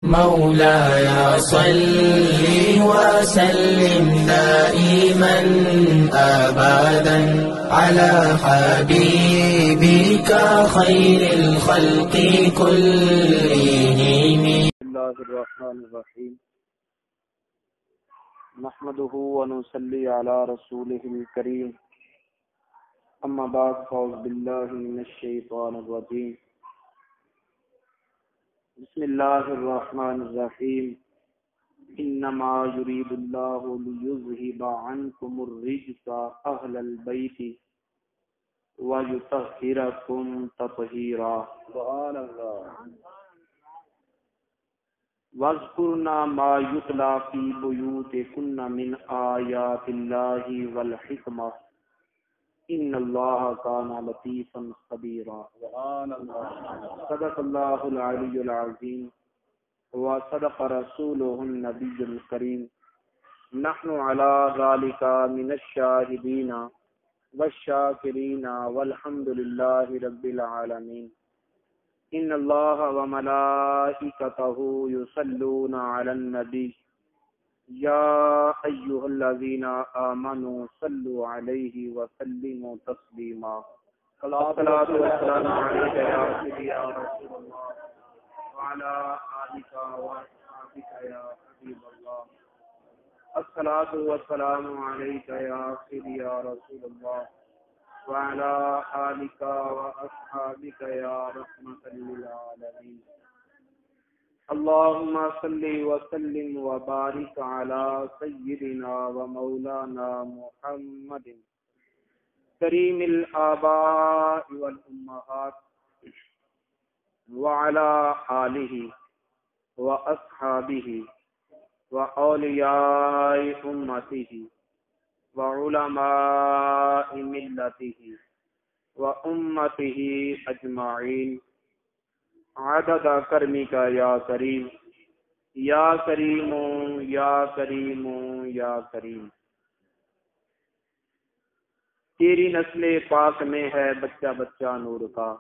مولاي صل وسلم دائما أبدا على حبيبك خير الخلق كلهم. بسم الله الرحمن الرحيم. نحمده ونصلي على رسوله الكريم. أما بعد فأعوذ بالله من الشيطان الرجيم. بسم الله الرحمن الرحيم. إنما يريد الله ليذهب عنكم الرجس أهل البيت ويطهركم تطهيرا. سبحان الله. وَاذْكُرْنَا مَا يُتْلَى فِي بُيُوتِكُنَّ مِنْ آيَاتِ اللَّهِ وَالْحِكْمَةِ إِنَّ اللَّهَ كَانَ لَطِيفًا خَبِيرًا. صدق الله العلي العظيم وصدق رسوله النبي الكريم. نحن على ذلك من الشاهدين والشاكرين والحمد لله رب العالمين. ان اللہ وملائکتہ یصلون علی النبی یا ایھا الذین آمنوا صلوا علیہ وسلموا تسلیما. الصلاۃ والسلام علیک یا سیدی یا رسول اللہ وعلی آلک واصحابک یا حبیب اللہ. الصلاۃ والسلام علیک یا سیدی یا رسول اللہ وعلى آلك وأصحابك يا رحمة للعالمين. اللهم صل وسلم وبارك على سيدنا ومولانا محمد كريم الآباء والأمهات وعلى آله وأصحابه وأولياء أمته وعلماء ملته وأمته أجمعين عدد کرمک یا کریم یا کریم یا کریم یا کریم. تیری نسل پاک میں ہے بچہ بچہ نور کا.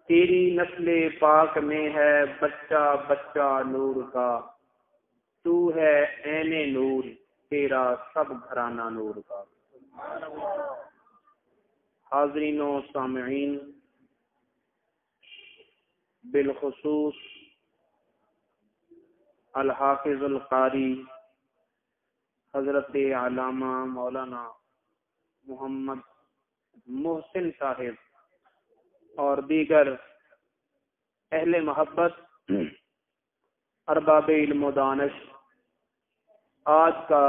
تیری نسل پاک میں ہے بچہ بچہ نور کا. تو ہے عین نور تیرا سب گھرانہ نور کا. حاضرین و سامعین، بالخصوص الحافظ القاری حضرت علامہ مولانا محمد محسن صاحب اور دیگر اہل محبت ارباب علم و دانش، آج کا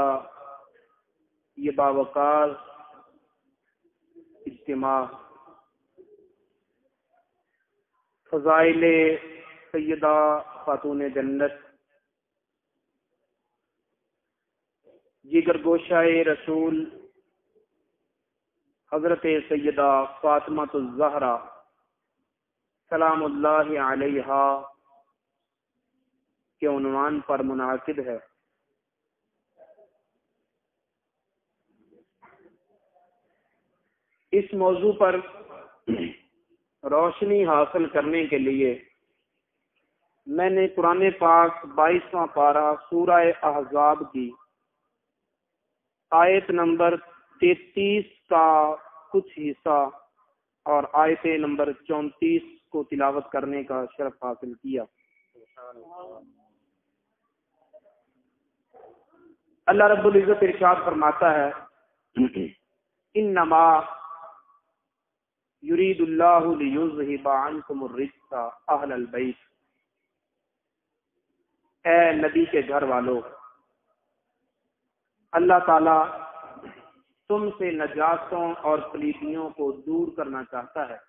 یہ باوقار اجتماع فضائل سیدہ خاتون جنت جگر گوشہ رسول حضرت سیدہ فاطمہ الزہرا سلام اللہ علیہا کے عنوان پر منعقد ہے. اس موضوع پر روشنی حاصل کرنے کے لیے میں نے قرآن پاک 22واں پارہ سورہ احزاب کی آیت نمبر 33 کا کچھ حصہ اور آیت نمبر 34 کو تلاوت کرنے کا شرف حاصل کیا. اللہ رب العزت ارشاد فرماتا ہے انما یرید اللہ لیذہب عنکم الرجس اہل البیت. اے نبی کے گھر والو، اللہ تعالی تم سے نجاسوں اور پلیتیوں کو دور کرنا چاہتا ہے.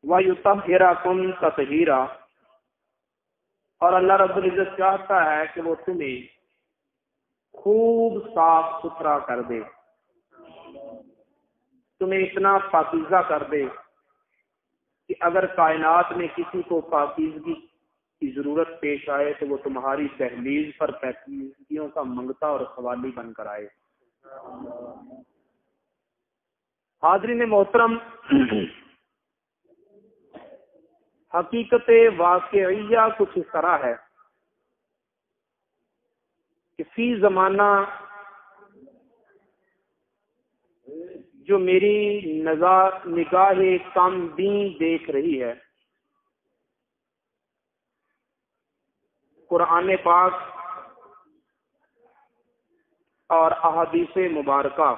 وَيُطَهِّرَكُمْ تَطْهِيرًا، اور اللہ رب العزت چاہتا ہے کہ وہ تمہیں خوب صاف ستھرا کر دے، تمہیں اتنا پاکیزہ کر دے کہ اگر کائنات میں کسی کو پاکیزگی کی ضرورت پیش آئے تو وہ تمہاری دہلیز پر پاکیزگیوں کا منگتا اور خوالی بن کر آئے. حاضرین محترم، حقیقت واقعیہ کچھ اس طرح ہے کہ فی زمانہ جو میری نگاہ کم بین دیکھ رہی ہے، قرآن پاک اور احادیث مبارکہ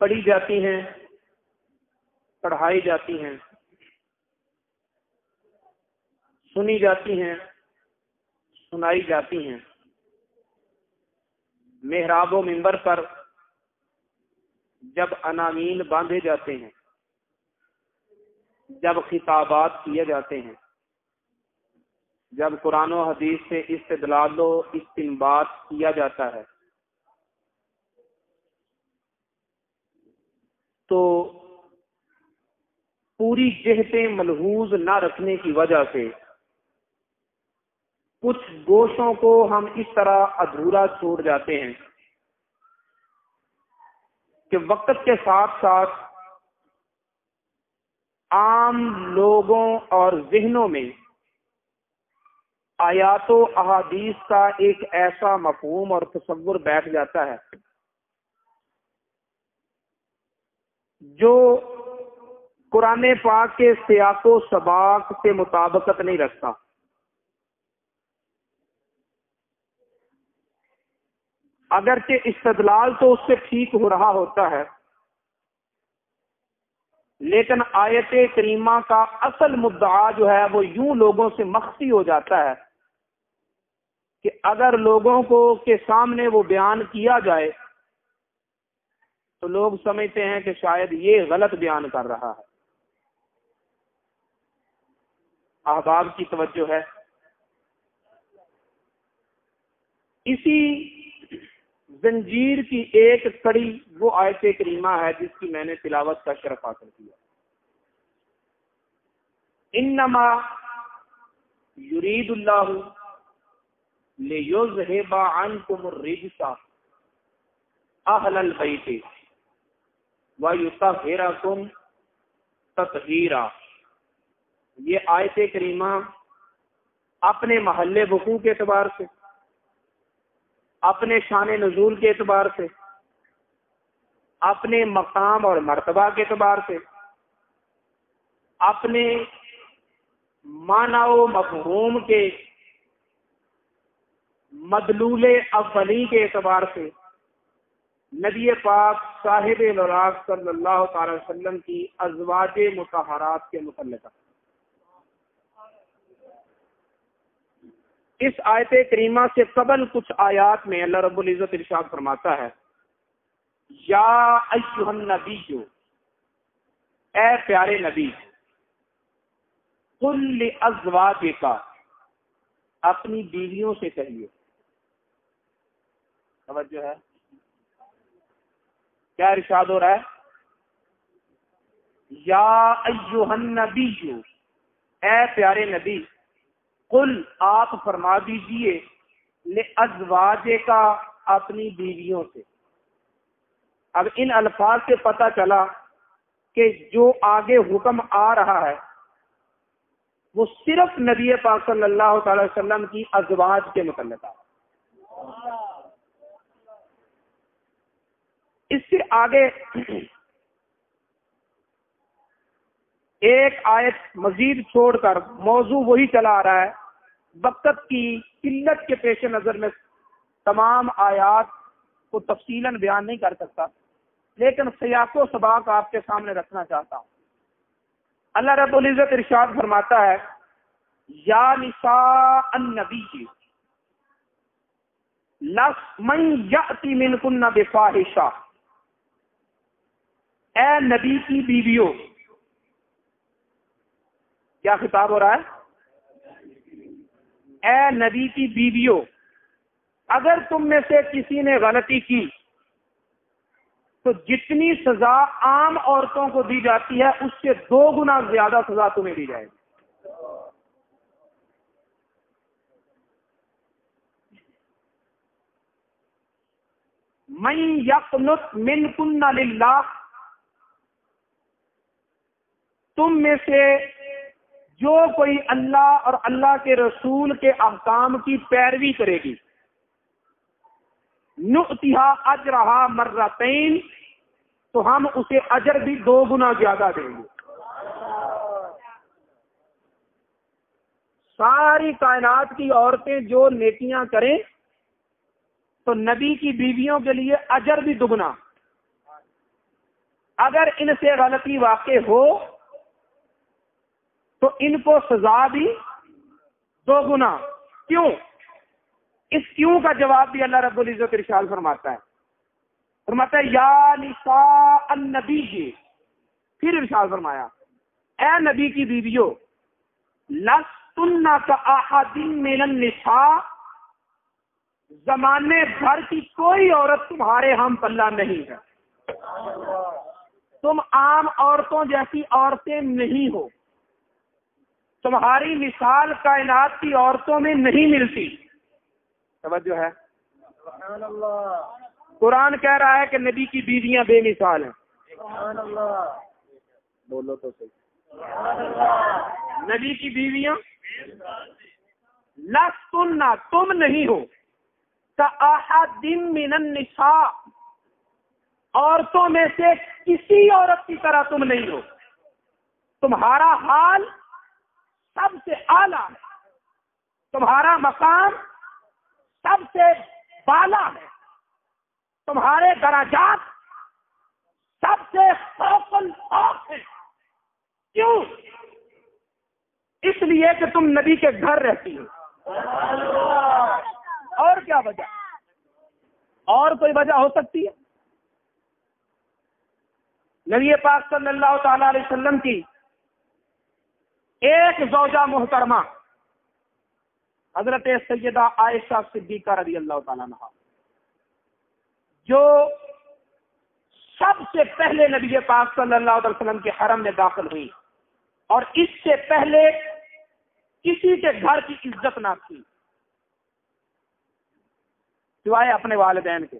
پڑھی جاتی ہیں، پڑھائی جاتی ہیں، سنی جاتی ہیں، سنائی جاتی ہیں، محراب و منبر پر جب عناوین باندھے جاتے ہیں، جب خطابات کیے جاتے ہیں، جب قرآن و حدیث سے استدلال و استنباط کیا جاتا ہے، تو پوری جہتیں ملحوظ نہ رکھنے کی وجہ سے کچھ گوشوں کو ہم اس طرح ادھورا چھوڑ جاتے ہیں کہ وقت کے ساتھ ساتھ عام لوگوں اور ذہنوں میں آیات و احادیث کا ایک ایسا مفہوم اور تصور بیٹھ جاتا ہے جو قرآن پاک کے سیاق و سباق سے مطابقت نہیں رکھتا۔ اگرچہ استدلال تو اس سے ٹھیک ہو رہا ہوتا ہے، لیکن آیت کریمہ کا اصل مدعا جو ہے وہ یوں لوگوں سے مخفی ہو جاتا ہے کہ اگر لوگوں کو کے سامنے وہ بیان کیا جائے تو لوگ سمجھتے ہیں کہ شاید یہ غلط بیان کر رہا ہے۔ احباب کی توجہ ہے، اسی زنجیر کی ایک کڑی وہ آیت کریمہ ہے جس کی میں نے تلاوت کا شرف حاصل کیا۔ انما یرید اللہ لیذھب عنکم الرجس اہل البیت ویطہرکم تطہیرا۔ یہ آیت کریمہ اپنے محل وقوع کے اعتبار سے، اپنے شان نزول کے اعتبار سے، اپنے مقام اور مرتبہ کے اعتبار سے، اپنے معنی و مفہوم کے مدلول اولی کے اعتبار سے نبی پاک صاحب الوراق صلی اللہ تعالی وسلم کی ازواج مطہرات کے متعلق اس آیت کریمہ سے قبل کچھ آیات میں اللہ رب العزت ارشاد فرماتا ہے، یا ایھا النبی، اے پیارے نبی، قل لازواجک، اپنی بیویوں سے کہیے۔ توجہ ہے، کیا ارشاد ہو رہا ہے؟ یا ایھا النبی، اے پیارے نبی، قل، آپ فرما دیجئے، لازواجک، اپنی بیویوں سے۔ اب ان الفاظ سے پتہ چلا کہ جو آگے حکم آ رہا ہے وہ صرف نبی پاک صلی اللہ تعالی وسلم کی ازواج کے متعلق ہے۔ اس سے آگے ایک آیت مزید چھوڑ کر موضوع وہی چلا آ رہا ہے۔ وقت کی قلت کے پیش نظر میں تمام آیات کو تفصیلاً بیان نہیں کر سکتا، لیکن سیاق و سباق آپ کے سامنے رکھنا چاہتا ہوں۔ اللہ رب العزت ارشاد فرماتا ہے، یا نساء النبی من یأتی منکن بفاحشہ، اے نبی کی بیویوں۔ کیا خطاب ہو رہا ہے؟ اے نبی کی بیویوں، اگر تم میں سے کسی نے غلطی کی تو جتنی سزا عام عورتوں کو دی جاتی ہے اس سے 2 گنا زیادہ سزا تمہیں دی جائے گی۔ من یقنت منکن للہ، تم میں سے جو کوئی اللہ اور اللہ کے رسول کے احکام کی پیروی کرے گی، نؤتیہا اجرہا مرتین، تو ہم اسے اجر بھی 2 گنا زیادہ دیں گے۔ ساری کائنات کی عورتیں جو نیکیاں کریں تو نبی کی بیویوں کے لیے اجر بھی 2 اگر ان سے غلطی واقع ہو تو ان کو سزا بھی 2۔ کیوں؟ اس کیوں کا جواب بھی اللہ رب العزت ارشاد فرماتا ہے یا نساء النبی، پھر ارشاد فرمایا اے نبی کی بیویوں، لستن کاحد من النساء، زمانے بھر کی کوئی عورت تمہارے ہم پلہ نہیں ہے، تم عام عورتوں جیسی عورتیں نہیں ہو، تمہاری مثال کائنات کی عورتوں میں نہیں ملتی۔ توجہ ہے؟ سبحان اللہ، قرآن کہہ رہا ہے کہ نبی کی بیویاں بے مثال ہیں۔ سبحان اللہ، بولو تو صحیح۔ سبحان اللہ، نبی کی بیویاں لستن، تم نہیں ہو، کاحد من النساء، عورتوں میں سے کسی عورت کی طرح تم نہیں ہو، تمہارا حال سب سے اعلیٰ ہے، تمہارا مقام سب سے بالا ہے، تمہارے درجات سب سے فوق الفوق ہیں۔ کیوں؟ اس لیے کہ تم نبی کے گھر رہتی ہو۔ اور کیا وجہ؟ اور کوئی وجہ ہو سکتی ہے؟ نبی پاک صلی اللہ تعالی علیہ وسلم کی ایک زوجہ محترمہ حضرت سیدہ عائشہ صدیقہ رضی اللہ تعالیٰ عنہا، جو سب سے پہلے نبی پاک صلی اللہ علیہ وسلم کے حرم میں داخل ہوئی اور اس سے پہلے کسی کے گھر کی عزت نہ تھی سوائے اپنے والدین کے۔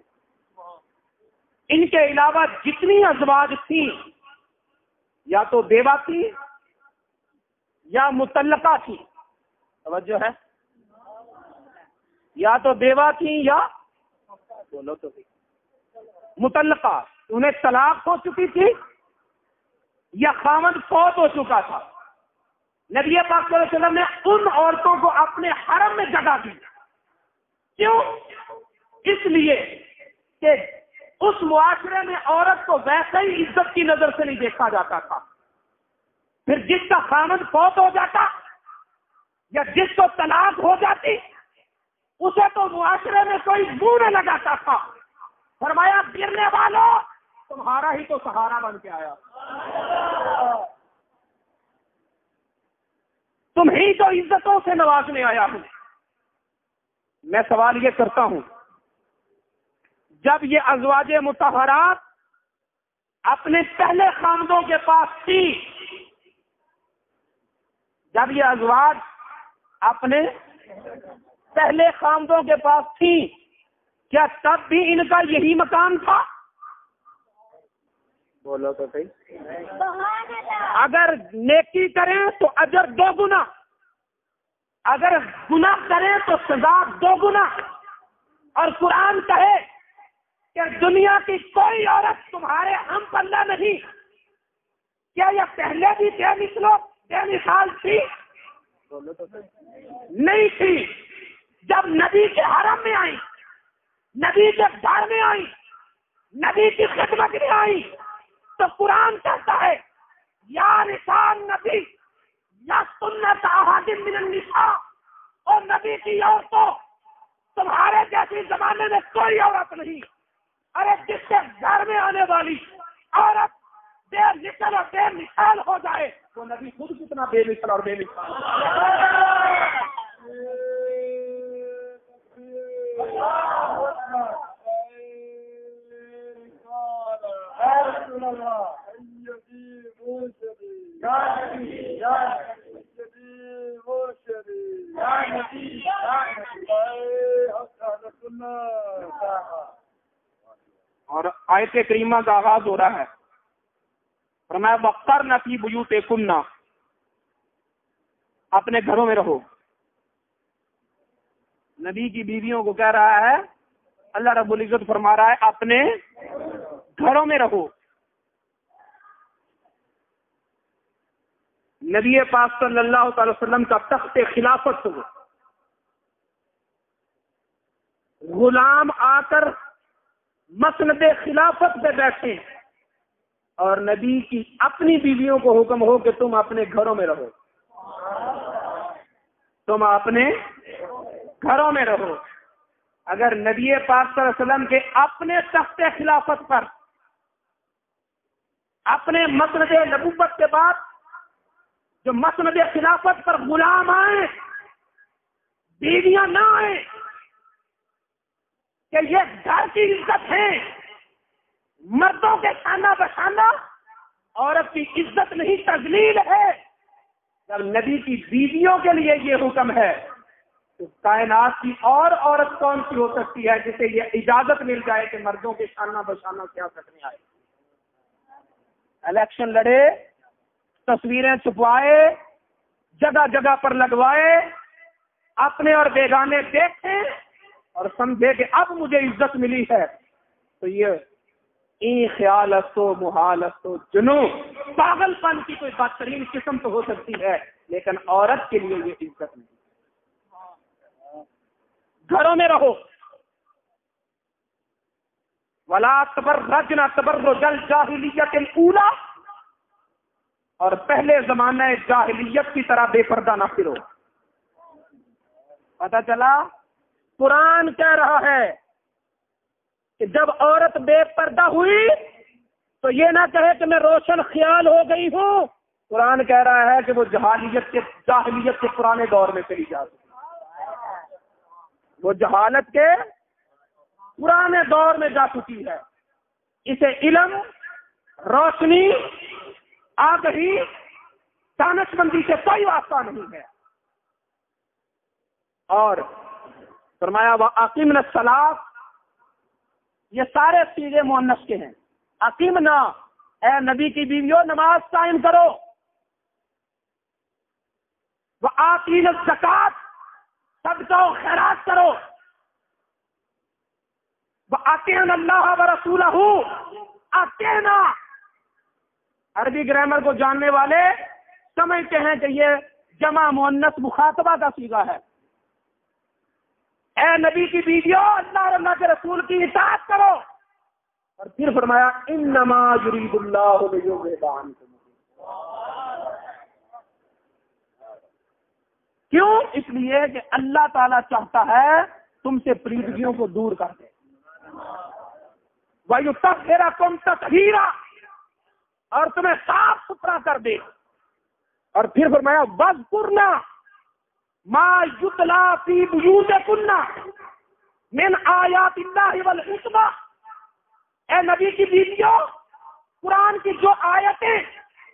ان کے علاوہ جتنی ازواج تھیں یا تو بیوہ تھی یا مطلقہ تھی، توجہ ہے، یا تو بیوہ تھی یا بولو تو مطلقہ، انہیں طلاق ہو چکی تھی یا خامد فوت ہو چکا تھا۔ نبی پاک صلی اللہ علیہ وسلم نے ان عورتوں کو اپنے حرم میں جگہ دی۔ کیوں؟ اس لیے کہ اس معاشرے میں عورت کو ویسے ہی عزت کی نظر سے نہیں دیکھا جاتا تھا، پھر جس کا خامد فوت ہو جاتا یا جس کو طلاق ہو جاتی اسے تو معاشرے میں کوئی منہ نہ لگاتا تھا۔ فرمایا گرنے والوں تمہارا ہی تو سہارا بن کے آیا، تم ہی تو عزتوں سے نوازنے آیا ہوں۔ میں سوال یہ کرتا ہوں، جب یہ ازواج مطہرات اپنے پہلے خامدوں کے پاس تھی، جب یہ ازواج اپنے پہلے خامدوں کے پاس تھی، کیا تب بھی ان کا یہی مقام تھا؟ بولو تو صحیح۔ اگر نیکی کریں تو اجر 2 گنا، اگر گناہ کریں تو سزا 2 گنا۔ اور قرآن کہے کہ دنیا کی کوئی عورت تمہارے ہم پلہ نہیں، کیا یہ پہلے بھی بے مثال تھی؟ بولو تو صحیح۔ نہیں تھی۔ جب نبی کے حرم میں آئی، نبی کے گھر میں آئی، نبی کی خدمت میں آئی، تو قرآن کہتا ہے یا نساء نبی یا سنت احد من النساء، اور نبی کی عورتوں تمہارے جیسی زمانے میں کوئی عورت نہیں۔ ارے جس کے گھر میں آنے والی عورت بے مثل اور بے مثال ہو جائے تو نبی خود کتنا بے مثل اور بے مثال۔ اور آیت کریمہ کا آغاز ہو رہا ہے، فرمایا وقرن فی بیوتکن، اپنے گھروں میں رہو۔ نبی کی بیویوں کو کہہ رہا ہے، اللہ رب العزت فرما رہا ہے اپنے گھروں میں رہو۔ نبی پاک صلی اللہ تعالی وسلم کا تخت خلافت ہو، غلام آ کر مسند خلافت پہ بیٹھے، اور نبی کی اپنی بیویوں کو حکم ہو کہ تم اپنے گھروں میں رہو، تم اپنے گھروں میں رہو۔ اگر نبی پاک صلی اللہ علیہ وسلم کے اپنے تخت خلافت پر، اپنے مسند نبوت کے بعد جو مسند خلافت پر غلام آئے، بیویاں نہ آئیں، کہ یہ گھر کی عزت ہے، مردوں کے شانہ بشانہ عورت کی عزت نہیں تذلیل ہے، جب نبی کی بیویوں کے لیے یہ حکم ہے تو کائنات کی اور عورت کون سی ہو سکتی ہے جسے یہ اجازت مل جائے کہ مردوں کے شانہ بشانہ سیاست میں آئے، الیکشن لڑے، تصویریں چھپوائے، جگہ جگہ پر لگوائے، اپنے اور بیگانے دیکھیں اور سمجھے کہ اب مجھے عزت ملی ہے، تو یہ این خیال استو محال استو جنون، پاگل پن کی کوئی بدترین قسم تو ہو سکتی ہے، لیکن عورت کے لیے یہ عزت نہیں۔ گھروں میں رہو، ولا تبرجن تبرج الجاہلیت الاولی، اور پہلے زمانہ جاہلیت کی طرح بے پردہ نہ پھرو۔ پتہ چلا قرآن کہہ رہا ہے کہ جب عورت بے پردہ ہوئی تو یہ نہ کہے کہ میں روشن خیال ہو گئی ہوں، قرآن کہہ رہا ہے کہ وہ جاہلیت کے پرانے دور میں چلی جا سکتی، وہ جہالت کے پرانے دور میں جا چکی ہے، اسے علم، روشنی، آگہی، دانش مندی سے کوئی واسطہ نہیں ہے۔ اور فرمایا وَأَقِمْنَا الصَّلَاةَ، یہ سارے صیغے مؤنث کے ہیں۔ اقیمنا، اے نبی کی بیویوں نماز قائم کرو، وَآتِينَا الزَّکَاۃَ، صدقہ و خیرات کرو، وَأَطِیعْنَا اللَّهَ وَرَسُولَهُ، اطیعنا۔ عربی گرامر کو جاننے والے سمجھتے ہیں کہ یہ جمع مؤنث مخاطبہ کا صیغہ ہے۔ اے نبی کی بیویوں اللہ اور اللہ کے رسول کی اطاعت کرو، اور پھر فرمایا انما یرید اللہ لیذھب عنکم۔ کیوں؟ اس لیے کہ اللہ تعالیٰ چاہتا ہے تم سے پریدگیوں کو دور کر دے، وَیُطَہِّرَکُمْ تَطْہِیرًا، اور تمہیں صاف ستھرا کر دے، اور پھر فرمایا وَاذْکُرْنَا مَا یُتْلَىٰ فِی بُیُوتِکُنَّ مِنْ آیَاتِ اللَّهِ وَالْحِکْمَةِ، اے نبی کی بیویوں قرآن کی جو آیتیں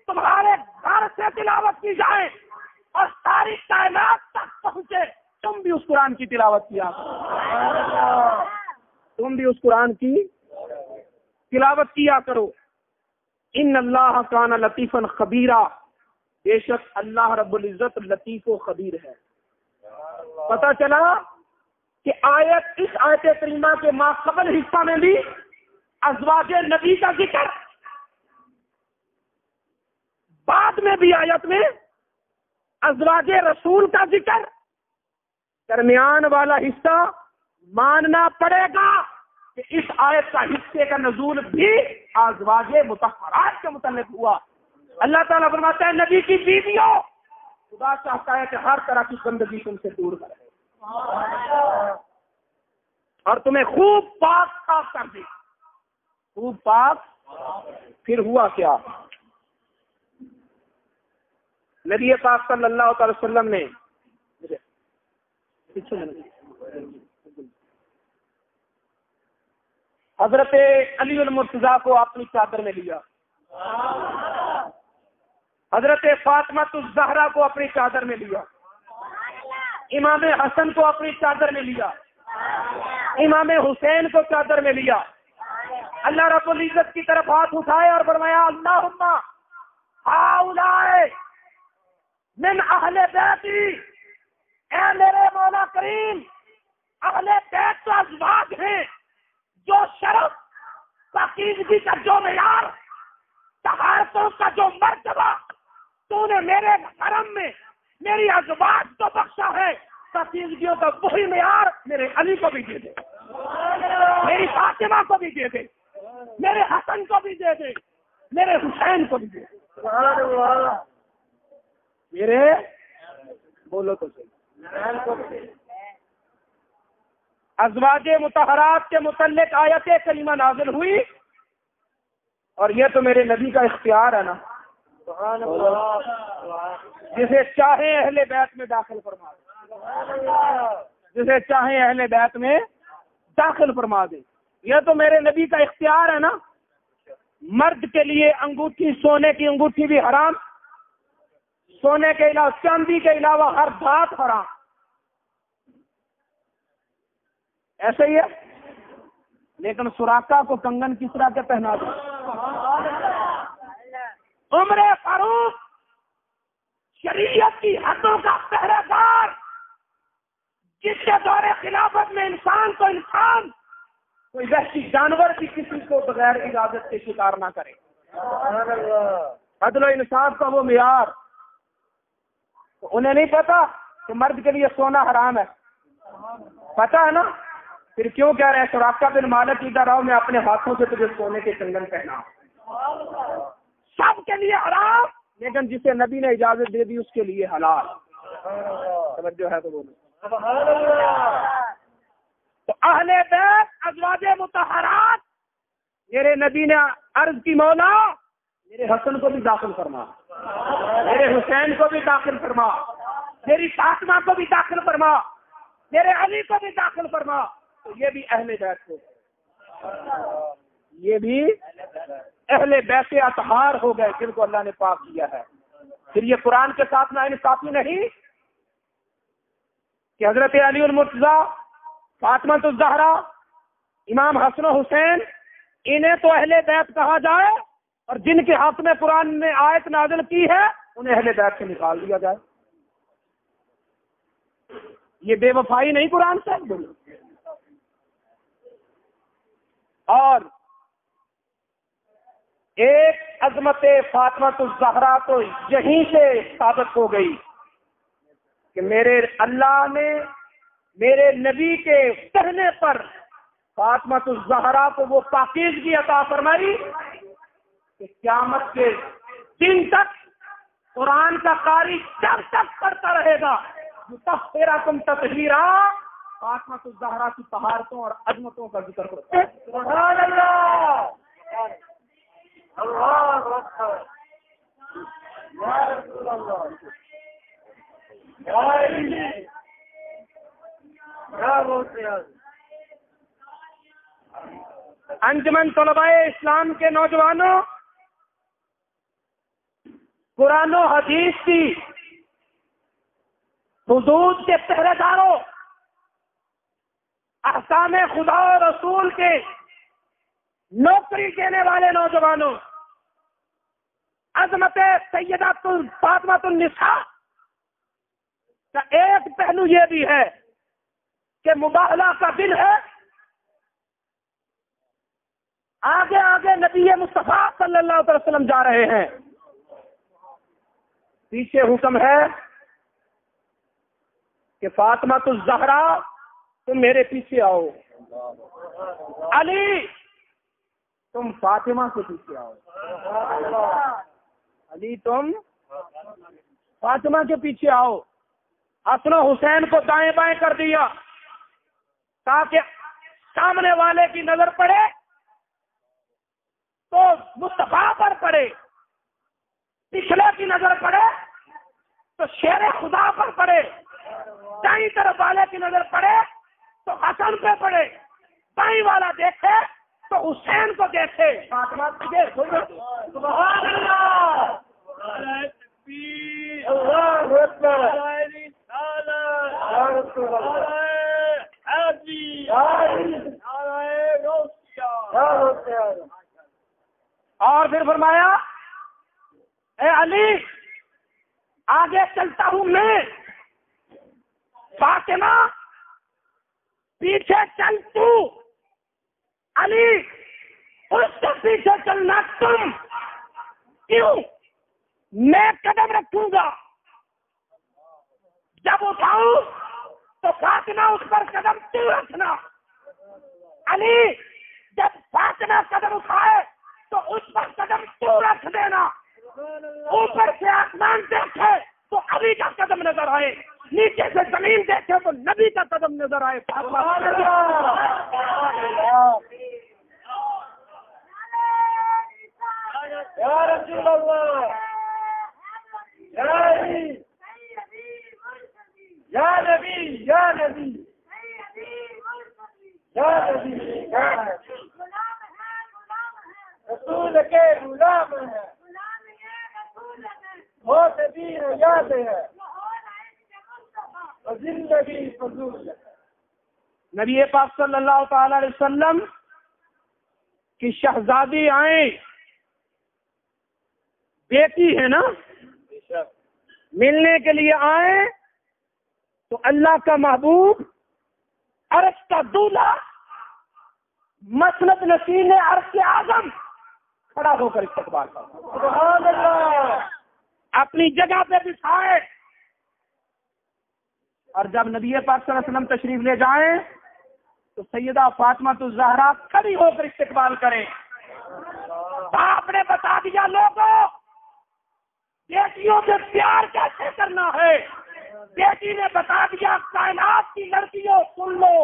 تمہارے گھر سے تلاوت کی جائیں اور ساری کائنات تک پہنچے، تم بھی اس قرآن کی تلاوت کیا کرو، تم بھی اس قرآن کی تلاوت کیا کرو۔ ان اللہ کان لطیفا خبیرا، بے شک اللہ رب العزت لطیف و خبیر ہے۔ پتہ چلا کہ اس آیت کریمہ کے ماقبل حصہ میں بھی ازواج نبی کا ذکر، بعد میں بھی آیت میں ازواج رسول کا ذکر، درمیان والا حصہ ماننا پڑے گا کہ اس آیت کا حصے کا نزول بھی ازواج مطہرات کے متعلق ہوا۔ اللہ تعالیٰ فرماتا ہے نبی کی بیویوں، خدا چاہتا ہے کہ ہر طرح کی گندگی تم سے دور کرے اور تمہیں خوب پاک صاف کر دے، خوب پاک۔ پھر ہوا کیا؟ نبی پاک صلی اللہ تعالی وسلم نے حضرت علی المرتضیٰ کو اپنی چادر میں لیا، حضرت فاطمہ الزہرا کو اپنی چادر میں لیا، امام حسن کو اپنی چادر میں لیا، امام حسین کو چادر میں لیا، اللہ رب العزت کی طرف ہاتھ اٹھائے اور فرمایا اللہم ہؤلاء من اہل بیتی، اے میرے مولا کریم اہل بیت تو ازواج ہیں جو شرف، پاکیزگی کا جو معیار، طہارتوں کا جو مرتبہ تو نے میرے حرم میں میری ازواج کو بخشا ہے، پاکیزگیوں کا وہی معیار میرے علی کو بھی دے دے، میری فاطمہ کو بھی دے دے، میرے حسن کو بھی دے دے، میرے حسین کو بھی دے دے، سبحان اللہ، میرے بولو تو صحیح۔ ازواج مطہرات کے متعلق آیت کریمہ نازل ہوئی، اور یہ تو میرے نبی کا اختیار ہے نا، سبحان اللہ، جسے چاہے اہل بیت میں داخل فرما دے، جسے چاہے اہل بیت میں داخل فرما دے، یہ تو میرے نبی کا اختیار ہے نا۔ مرد کے لیے انگوٹھی، سونے کی انگوٹھی بھی حرام، سونے کے علاوہ چاندی کے علاوہ ہر دھات حرام، ایسے ہی ہے، لیکن سوراخا کو کنگن کس طرح کے پہنا دے۔ عمر فاروق شریعت کی حدوں کا پہرے دار، جس کے دور خلافت میں انسان کوئی وحشی جانور بھی کسی کو بغیر اجازت کے شکار نہ کرے، سبحان اللہ، عدل و انصاف کا وہ معیار۔ تو انہیں نہیں پتا کہ مرد کے لیے سونا حرام ہے، پتا ہے نا، پھر کیوں کہہ رہے ہیں سراقہ بن مالک ادھر آؤ میں اپنے ہاتھوں سے تجھے سونے کے کنگن پہنا۔ سب کے لیے حرام، لیکن جسے نبی نے اجازت دے دی اس کے لیے حلال۔ توجہ ہے تو بولو سبحان اللہ، تو اہل بیت ازواج مطہرات، میرے نبی نے عرض کی مولا میرے حسن کو بھی داخل فرما، میرے حسین کو بھی داخل فرما، میری فاطمہ کو بھی داخل فرما، میرے علی کو بھی داخل فرما۔ تو یہ بھی اہل بیت ہو گئے، یہ بھی اہل بیت اطہار ہو گئے جن کو اللہ نے پاک کیا ہے۔ پھر یہ قرآن کے ساتھ ناانصافی نہیں کہ حضرت علی المرتضیٰ، فاطمہ الزہرا، امام حسن و حسین، انہیں تو اہل بیت کہا جائے، اور جن کے ہاتھ میں قرآن نے آیت نازل کی ہے انہیں اہل بیت سے نکال دیا جائے۔ یہ بے وفائی نہیں قرآن سے؟ اور ایک عظمت فاطمہ الزہرا تو یہیں سے ثابت ہو گئی کہ میرے اللہ نے میرے نبی کے کہنے پر فاطمہ الزہرا کو وہ پاکیزگی عطا فرمائی کہ قیامت کے دن تک قرآن کا قاری جب تک پڑھتا رہے گا یطہرکم تطہیرا، فاطمہ الزہرا کی طہارتوں اور عظمتوں کا ذکر کرتا ہے۔ سبحان اللہ، اللہ اکبر، یا رسول اللہ، یا موسیٰ، انجمن طلباء اسلام کے نوجوانوں، قرآن و حدیث کی حدود کے پہرے داروں، احکام خدا و رسول کے نوکری دینے والے نوجوانوں، عظمت سیدات فاطمہ النساء کا ایک پہلو یہ بھی ہے کہ مباہلہ کا دن ہے، آگے آگے نبی مصطفیٰ صلی اللہ علیہ وسلم جا رہے ہیں، پیچھے حکم ہے کہ فاطمہ الزہرا تم میرے پیچھے آؤ، علی تم فاطمہ کے پیچھے آؤ، علی تم فاطمہ کے پیچھے آؤ۔ حسن و حسین کو دائیں بائیں کر دیا تاکہ سامنے والے کی نظر پڑے تو مصطفیٰ پر پڑے، پچھلے کی نظر پڑے تو شیر خدا پر پڑے، دائیں طرف والے کی نظر پڑے تو حسن پہ پڑے، بائیں والا دیکھے تو حسین کو دیکھے۔ فاطمہ تجھے سبحان اللہ، اللہ اکبر، اور پھر فرمایا اے علی آگے چلتا ہوں میں، فاطمہ پیچھے چل تو، علی اس کے پیچھے چلنا تم، کیوں؟ میں قدم رکھوں گا، جب اٹھاؤں تو فاطمہ اس پر قدم تو رکھنا، علی جب فاطمہ قدم اٹھائے تو اس پر قدم تو رکھ دینا، اوپر سے آسمان دیکھے تو علی کا قدم نظر آئے، نیچے سے زمین دیکھے تو نبی کا قدم نظر آئے۔ یا رسول اللہ، یا علی، یا نبی، یا نبی، یا نبی، یا نبی، رسول کے غلام ہیں، موت بھی یاد ہے، اور زندگی فضول ہے۔ نبی پاک صلی اللہ تعالی علیہ وسلم کی شہزادی آئیں، بیٹی ہے نا، ملنے کے لیے آئیں تو اللہ کا محبوب عرش کا دولہا مسند نشین عرش اعظم کھڑا ہو کر استقبال کرتا، سبحان اللہ، اپنی جگہ پہ بٹھائے، اور جب نبی پاک صلی اللہ علیہ وسلم تشریف لے جائیں تو سیدہ فاطمہ الزہرا کھڑی ہو کر استقبال کریں۔ باپ نے بتا دیا لوگوں بیٹیوں سے پیار کیسے کرنا ہے، بیٹی نے بتا دیا کائنات کی لڑکیوں سن لو،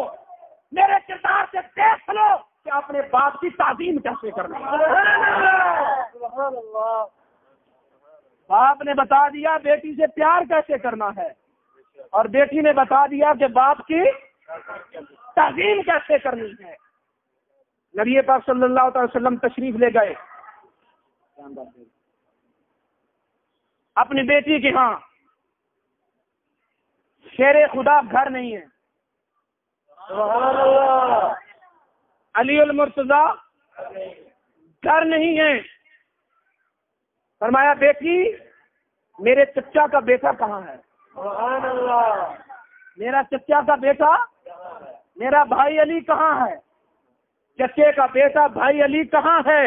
میرے کردار سے دیکھ لو کہ اپنے باپ کی تعظیم کیسے کرنا ہے۔ سبحان اللہ، باپ نے بتا دیا بیٹی سے پیار کیسے کرنا ہے، اور بیٹی نے بتا دیا کہ باپ کی تعظیم کیسے کرنی ہے۔ نبی پاک صلی اللہ علیہ وسلم تشریف لے گئے اپنی بیٹی کے ہاں، شیر خدا گھر نہیں ہے، سبحان اللہ، علی المرتضی گھر نہیں ہے، فرمایا بیٹی میرے چچا کا بیٹا کہاں ہے؟ سبحان اللہ، میرا چچا کا بیٹا، میرا بھائی علی کہاں ہے؟ چچے کا بیٹا بھائی علی کہاں ہے؟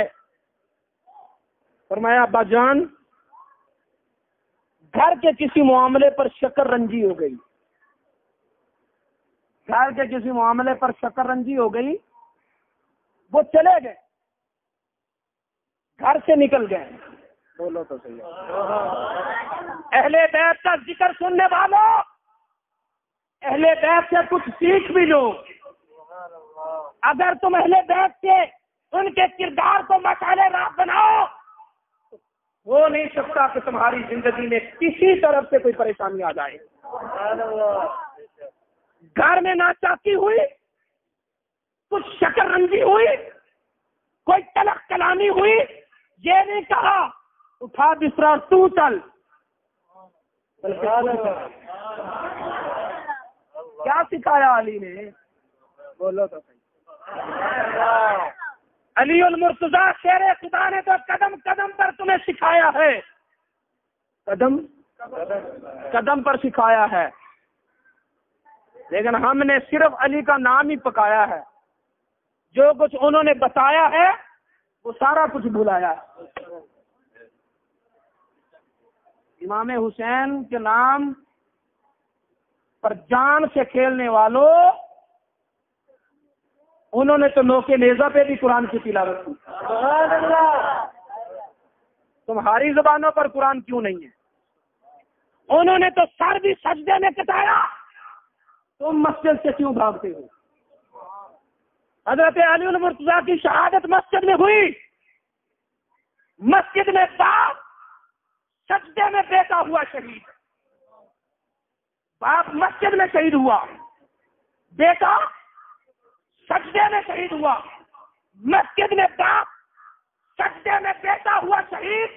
فرمایا ابا جان گھر کے کسی معاملے پر شکر رنجی ہو گئی، گھر کے کسی معاملے پر شکر رنجی ہو گئی، وہ چلے گئے، گھر سے نکل گئے۔ بولو تو صحیح، اہل بیت کا ذکر سننے والوں، اہل بیت سے کچھ سیکھ بھی لو۔ اگر تم اہل بیت سے ان کے کردار کو مشعل راہ بناؤ، ہو نہیں سکتا کہ تمہاری زندگی میں کسی طرف سے کوئی پریشانی آ جائے۔ سبحان اللہ، گھر میں ناچاکی ہوئی، کچھ شکر رنجی ہوئی، کوئی تلخ کلامی ہوئی، یہ نہیں کہا اٹھا بستر تو چل، کیا سکھایا علی نے؟ بولو تو صحیح۔ علی المرتضی شیر خدا نے تو قدم قدم پر تمہیں سکھایا ہے، قدم قدم پر سکھایا ہے، لیکن ہم نے صرف علی کا نام ہی پکایا ہے، جو کچھ انہوں نے بتایا ہے وہ سارا کچھ بھلایا ہے۔ امام حسین کے نام پر جان سے کھیلنے والوں، انہوں نے تو نوکے نیزہ پہ بھی قرآن کی تلاوت کی، سبحان اللہ، تمہاری زبانوں پر قرآن کیوں نہیں ہے؟ انہوں نے تو سر بھی سجدے میں کٹایا، تم مسجد سے کیوں بھاگتے ہو؟ حضرت علی المرتضیٰ کی شہادت مسجد میں ہوئی، مسجد میں باپ سجدے میں بیٹا ہوا شہید، باپ مسجد میں شہید ہوا، بیٹا سجدے میں شہید ہوا، مسجد میں باپ سجدے میں بیٹا ہوا شہید،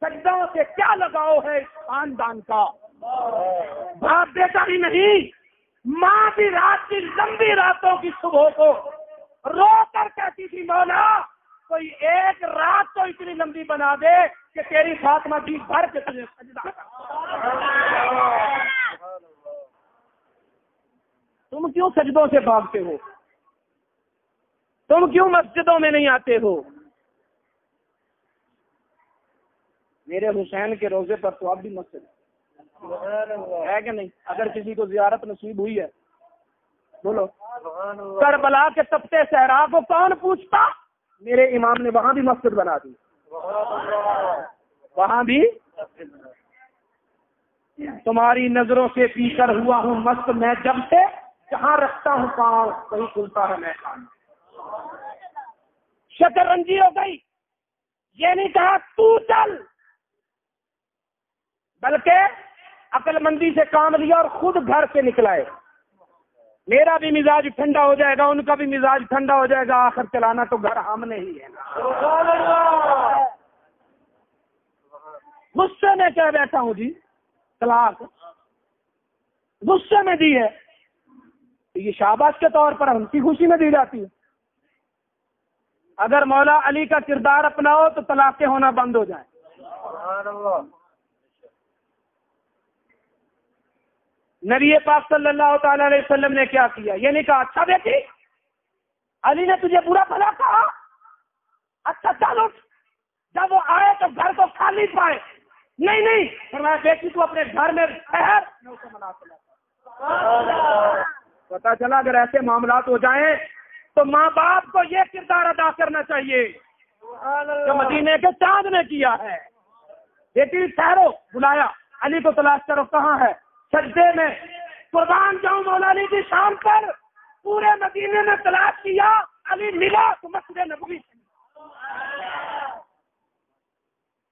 سجدوں سے کیا لگاؤ ہے اس خاندان کا؟ باپ بیٹا ہی نہیں، ماں بھی رات کی لمبی راتوں کی صبح کو رو کر کہتی تھی مولا کوئی ایک رات تو اتنی لمبی بنا دے کہ تیری فاطمہ جی بھر کے تجھے سجدہ کر۔ تم کیوں سجدوں سے بھاگتے ہو؟ تم کیوں مسجدوں میں نہیں آتے ہو؟ میرے حسین کے روزے پر تو اب بھی مسجد ہے کہ نہیں؟ اگر کسی کو زیارت نصیب ہوئی ہے بولو، کربلا کے تپتے صحرا کو کون پوچھتا؟ میرے امام نے وہاں بھی مسجد بنا دی، وہاں بھی۔ تمہاری نظروں سے پی کر ہوا ہوں مست میں جب سے، جہاں رکھتا ہوں پاؤں وہی کھلتا ہے میدان۔ شکر رنجی ہو گئی، یہ نہیں کہا تو چل، بلکہ عقل مندی سے کام لیا اور خود گھر سے نکلائے۔ میرا بھی مزاج ٹھنڈا ہو جائے گا، ان کا بھی مزاج ٹھنڈا ہو جائے گا، آخر چلانا تو گھر ہم نے ہی ہے۔ غصے میں کیا بیٹھا ہوں جی؟ طلاق غصے میں دی ہے، یہ شاباش کے طور پر ہنسی خوشی میں دی جاتی ہے۔ اگر مولا علی کا کردار اپناؤ تو طلاقیں ہونا بند ہو جائیں۔ نبی پاک صلی اللہ تعالی علیہ وسلم نے کیا کیا؟ یہ نہیں کہا اچھا بیٹی علی نے تجھے برا بھلا کہا، اچھا چلو جب وہ آئے تو گھر کو خالی پائے، نہیں فرمایا بیٹی تو اپنے گھر میں ٹھہر، میں اسے منا کے لاتا۔ پتا چلا اگر ایسے معاملات ہو جائیں تو ماں باپ کو یہ کردار ادا کرنا چاہیے جو مدینے کے چاند نے کیا ہے۔ بیٹی ٹھہرو، بلایا، علی کو تلاش کرو، کہاں ہے؟ سجدے میں۔ قربان جاؤں مولا علی کی شان پر، پورے مدینے میں تلاش کیا، علی ملا تو مسجد نبوی سے۔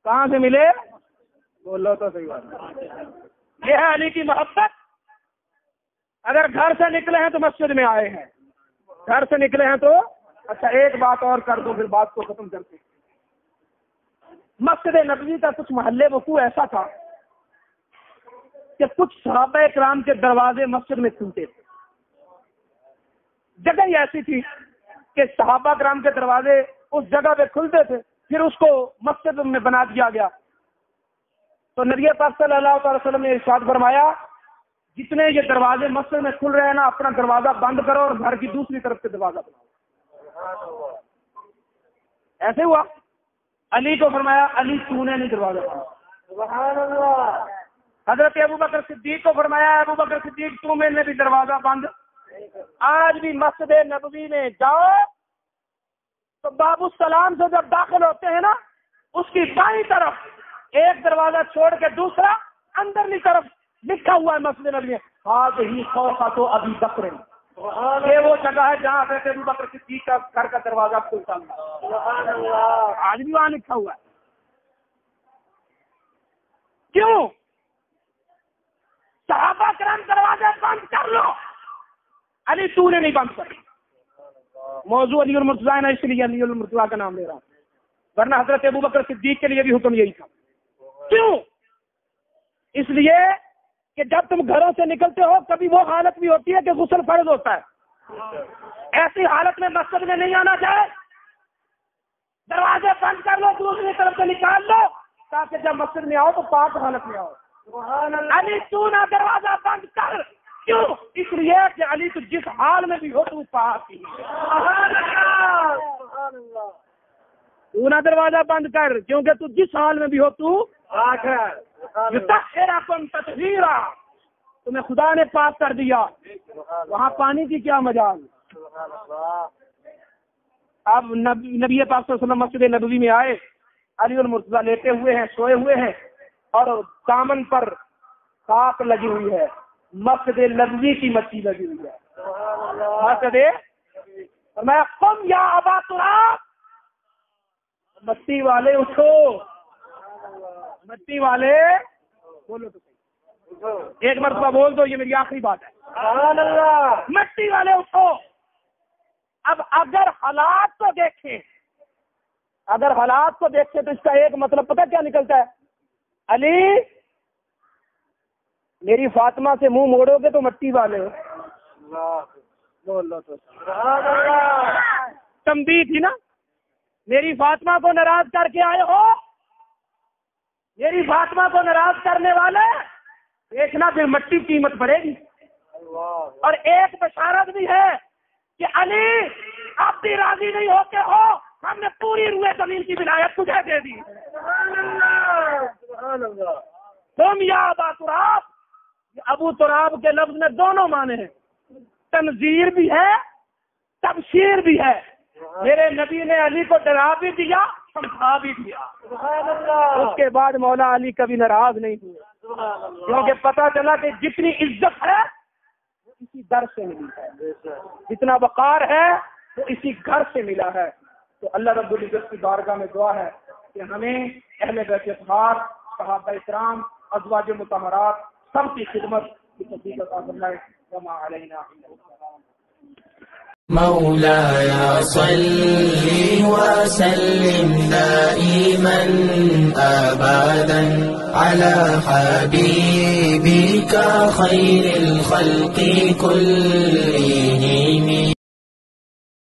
کہاں سے ملے؟ بولو تو صحیح بات۔ یہ ہے علی کی محبت۔ اگر گھر سے نکلے ہیں تو مسجد میں آئے ہیں، گھر سے نکلے ہیں تو اچھا ایک بات اور کر دو پھر بات کو ختم کرتے۔ مسجد نبوی کا کچھ محلے وقوع ایسا تھا کہ کچھ صحابہ کرام کے دروازے مسجد میں کھلتے تھے۔ جگہ ہی ایسی تھی کہ صحابہ کرام کے دروازے اس جگہ پہ کھلتے تھے، پھر اس کو مسجد میں بنا دیا گیا۔ تو نبی پاک صلی اللہ علیہ وسلم نے ارشاد فرمایا جتنے یہ دروازے مسجد میں کھل رہے ہیں نا، اپنا دروازہ بند کرو اور گھر کی دوسری طرف سے دروازہ بناؤ۔ ایسے ہوا، علی کو فرمایا علی تو نے نہیں دروازہ بنایا۔ سبحان اللہ۔ حضرت ابوبکر صدیق کو فرمایا ابوبکر صدیق تو میں نے بھی دروازہ بند۔ آج بھی مسجد نبوی میں جاؤ تو باب السلام سے جب داخل ہوتے ہیں نا، اس کی بائیں طرف ایک دروازہ چھوڑ کے دوسرا اندرلی طرف لکھا ہوا ہے مسجد نبوی میں، ہی خوفا تو ابھی بکر، یہ وہ جگہ ہے جہاں حضرت ابوبکر صدیق کا گھر کا دروازہ کھلتا ہے۔ آج بھی وہاں لکھا ہوا ہے۔ کیوں؟ صحابہ کرام دروازے بند کر لو، علی تو نے نہیں بند کر۔ موضوع علی المرتضیٰ ہے، اس لیے علی المرتضیٰ کا نام لے رہا ہوں، ورنہ حضرت ابوبکر صدیق کے لیے بھی حکم یہی تھا۔ کیوں؟ اس لیے کہ جب تم گھروں سے نکلتے ہو کبھی وہ حالت بھی ہوتی ہے کہ غسل فرض ہوتا ہے، ایسی حالت میں مسجد میں نہیں آنا چاہے، دروازے بند کر لو، دوسری طرف سے نکال لو تاکہ جب مسجد میں آؤ تو پاک حالت میں آؤ۔ علی تو نہ دروازہ بند کر، کیوں؟ اس لیے کہ علی تو جس حال میں بھی ہو تو پاک ہی۔ تو نہ دروازہ بند کر کیونکہ تو جس حال میں بھی ہو تو پاک ہے۔ یطہرکم تطہیرا، تمہیں خدا نے پاک کر دیا، وہاں پانی کی کیا مجال۔ اب نبی پاک صلی اللہ علیہ وسلم مسجد نبوی میں آئے، علی المرتضیٰ لیٹے ہوئے ہیں، سوئے ہوئے ہیں اور دامن پر خاک لگی ہوئی ہے، مسجد نبوی کی مٹی لگی ہوئی ہے۔ مسجد میں قم یا ابا تراب، مٹی والے اٹھو، مٹی والے بولو تو صحیح، ایک مرتبہ بول دو، یہ میری آخری بات ہے۔ سبحان اللہ۔ مٹی والے اٹھو۔ اب اگر حالات کو دیکھیں، اگر حالات کو دیکھیں تو اس کا ایک مطلب پتہ کیا نکلتا ہے؟ علی میری فاطمہ سے منہ موڑو گے تو مٹی والے ہو۔ بول لو تو تنبیہ تھی نا، میری فاطمہ کو ناراض کر کے آئے ہو، میری فاطمہ کو ناراض کرنے والے دیکھنا پھر مٹی قیمت پڑے گی۔ اور ایک بشارت بھی ہے کہ علی آپ بھی راضی نہیں ہوتے ہو، ہم نے پوری روئے زمین کی ولایت تجھے دے دی۔ تم یا ابا تراب، ابو تراب کے لفظ میں دونوں معنی ہیں، تنذیر بھی ہے تبشیر بھی ہے۔ میرے نبی نے علی کو ڈرا بھی دیا سمجھا بھی دیا، اس کے بعد مولا علی کبھی ناراض نہیں ہوئے، کیونکہ پتا چلا کہ جتنی عزت ہے وہ اسی در سے ملی ہے، جتنا وقار ہے وہ اسی گھر سے ملا ہے۔ تو اللہ رب العزت کی بارگاہ میں دعا ہے کہ ہمیں اہل بیت اطہار، صحابہ اکرام، ازواج مطہرات سب کی خدمت کی توفیق عطا فرمائے۔ وما علینا الا البلاغ۔ مولاي صل وسلم دائما أبدا على حبيبك خير الخلق كلهم